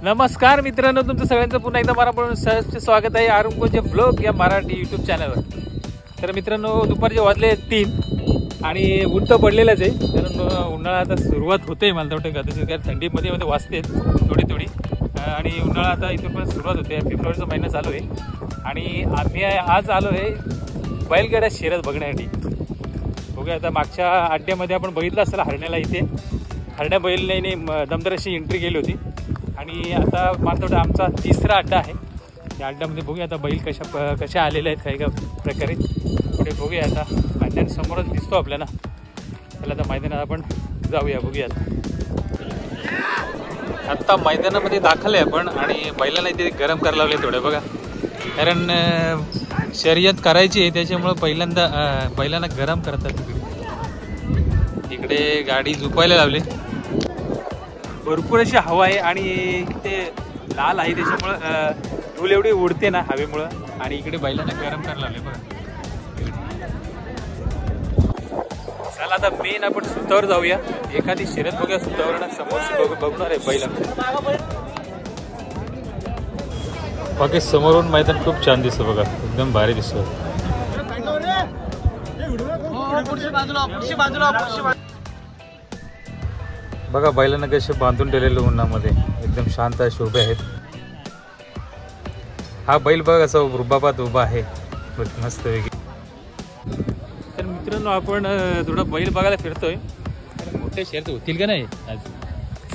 नमस्कार मित्रांनो, तुमचं सगळ्यांचं पुन्हा एकदा मनापासून सहर्ष स्वागत आहे आरुंकोचे ब्लॉग या मराठी यूट्यूब चॅनलवर. तर मित्रांनो, दुपारचे वाजले 3 आणि ऊन तर पडलेलंच आहे, कारण उन्हाळा आता सुरुवात होते. मला वाटतं कदाचित काय थंडीमध्ये वाजते थोडी आणि उन्हाळा आता इथून पण सुरुवात होते. फेब्रुवारीचा महिना चालू आहे आणि आम्ही आज आलो आहे बैलगाड्या शर्यत बघण्यासाठी. बघूया आता, मागच्या अड्ड्यामध्ये आपण बघितलं असेल हरण्याला, इथे हरण्या बैलने दमदार अशी एंट्री केली होती आणि आता मला वाटतं आमचा तिसरा अड्डा आहे. त्या अड्ड्यामध्ये बघूया आता बैल कशा आलेल्या आहेत, काही प्रकारे पुढे बघूया. आता मैदान समोरच दिसतो आपल्याला, त्याला आता मैदानात आपण जाऊया. बघूया आत्ता मैदानामध्ये दाखल आहे आपण आणि बैलांना इथे गरम करायला लावले थोडे बघा, कारण शर्यत करायची आहे त्याच्यामुळं पहिल्यांदा बैलांना गरम करतात. इकडे गाडी झुपायला लावली, भरपूर अशी हवा आहे आणि ते लाल आहे त्याच्यामुळं धूळ एवढी उडते ना हवेमुळं, आणि इकडे बैलांना गरम करायला लावले बघा. चला आता मेन आपण सुतावर जाऊया, एखादी शर्यत बघूया सुतावर. समोरची बघणार आहे बैला. बाकी समोरून मैदान खूप छान दिसतं बघा, एकदम भारी दिसतं. बघा बैलांना कसे बांधून ठेवलेले उन्हामध्ये, एकदम शांत आहे, शोभे आहेत. हा बैल बघा असा रुबाबात उभा आहे मस्त वेगळी. तर मित्रांनो, आपण थोडा बैल बघायला फिरतोय. मोठे शर्यत होतील का नाही आज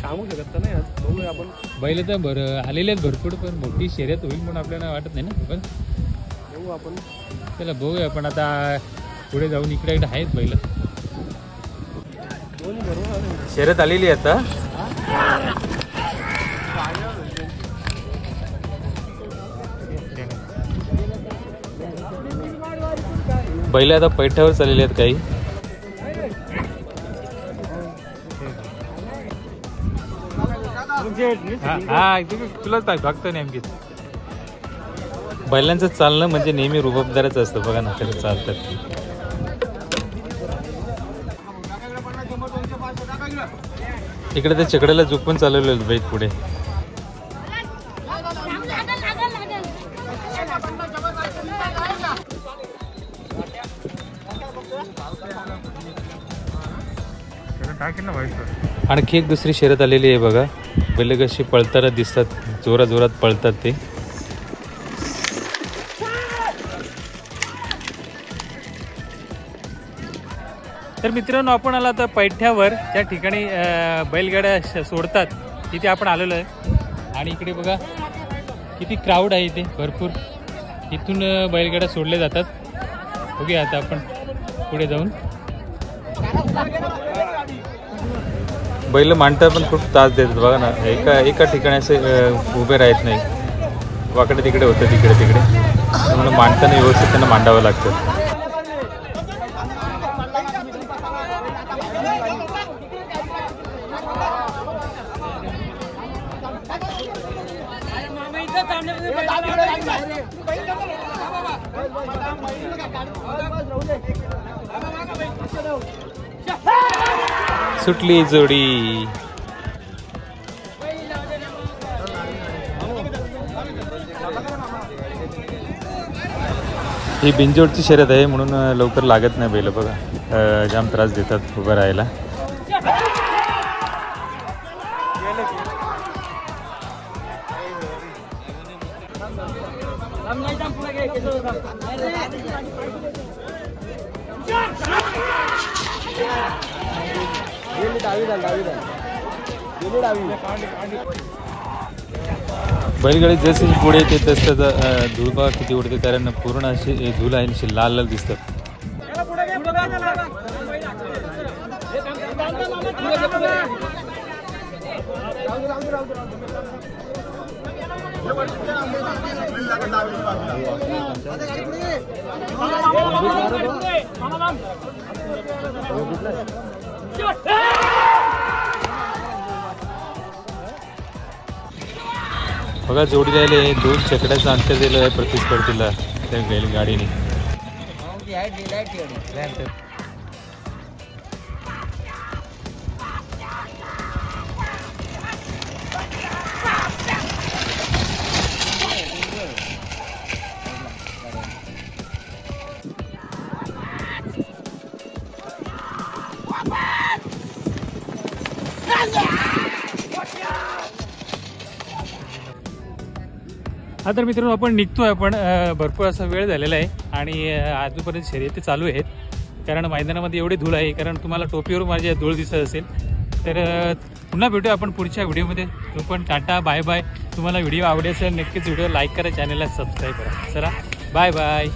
सांगू शकत नाही. आज बघूया आपण, बैल तर आलेले आहेत भरपूर, पण मोठी शर्यत होईल म्हणून आपल्याला वाटत नाही ना. पण बघू आपण, चला बघूया आपण. आता पुढे जाऊन इकडे आहेत बैल. शर्यत आलेली आता. बैल आता पैठ्यावर चाललेले आहेत काही. हा तुलाच बघतो नेमकी. बैलांचं चालणं म्हणजे नेहमी रुबाबदारच असतं बघा ना, कसं चालतात. इकडे ते चकड्याला झुकून चालवले आहेत बैल पुढे. आणखी एक दुसरी शर्यत आलेली आहे बघा. बैल कशी पळताना दिसतात, जोरात पळतात ते. तर मित्रांनो, आपण आला आता पैठ्यावर, त्या ठिकाणी बैलगाड्या सोडतात तिथे आपण आलेलो आहे. आणि इकडे बघा किती क्राऊड आहे इथे भरपूर. इथून बैलगाड्या सोडल्या जातात. बघूया आता आपण पुढे जाऊन. बैल मांडता पण खूप त्रास देतात बघा ना, एका ठिकाणी असे उभे राहत नाही, वाकडे तिकडे होतं तिकडे त्यामुळे मांडताना व्यवस्थित त्यांना मांडावं लागतं. सुटली जोडी. ही बिनजोडची शर्यत आहे म्हणून लवकर लागत नाही बैल बघा, जाम त्रास देतात उभं राहायला. बैलगाडी जशी पुढे येते तसं धूळ बघा किती उडते, कारण पूर्ण अशी धूळ आहे, अशी लाल लाल दिसतात. बघा जोडी राहिले, 2 चकड्याचं अंतर दिलं आहे प्रतिस्पर्धीला त्या बैलगाडीने. हा तर मित्रांनो आपण निघतोय. आपण भरपूर असा वेळ झालेला आहे आणि आजूपर्यंत शर्यती चालू आहेत. कारण मैदानामध्ये एवढी धूळ आहे. कारण तुम्हाला टोपीवर माझी धूळ दिसत असेल. तर पुन्हा भेटूया आपण पुढच्या व्हिडिओमध्ये. तो पण टाटा बाय बाय. तुम्हाला व्हिडिओ आवडेल असेल नक्कीच व्हिडिओ लाईक करा, चॅनलला सबस्क्राईब करा. चला बाय बाय.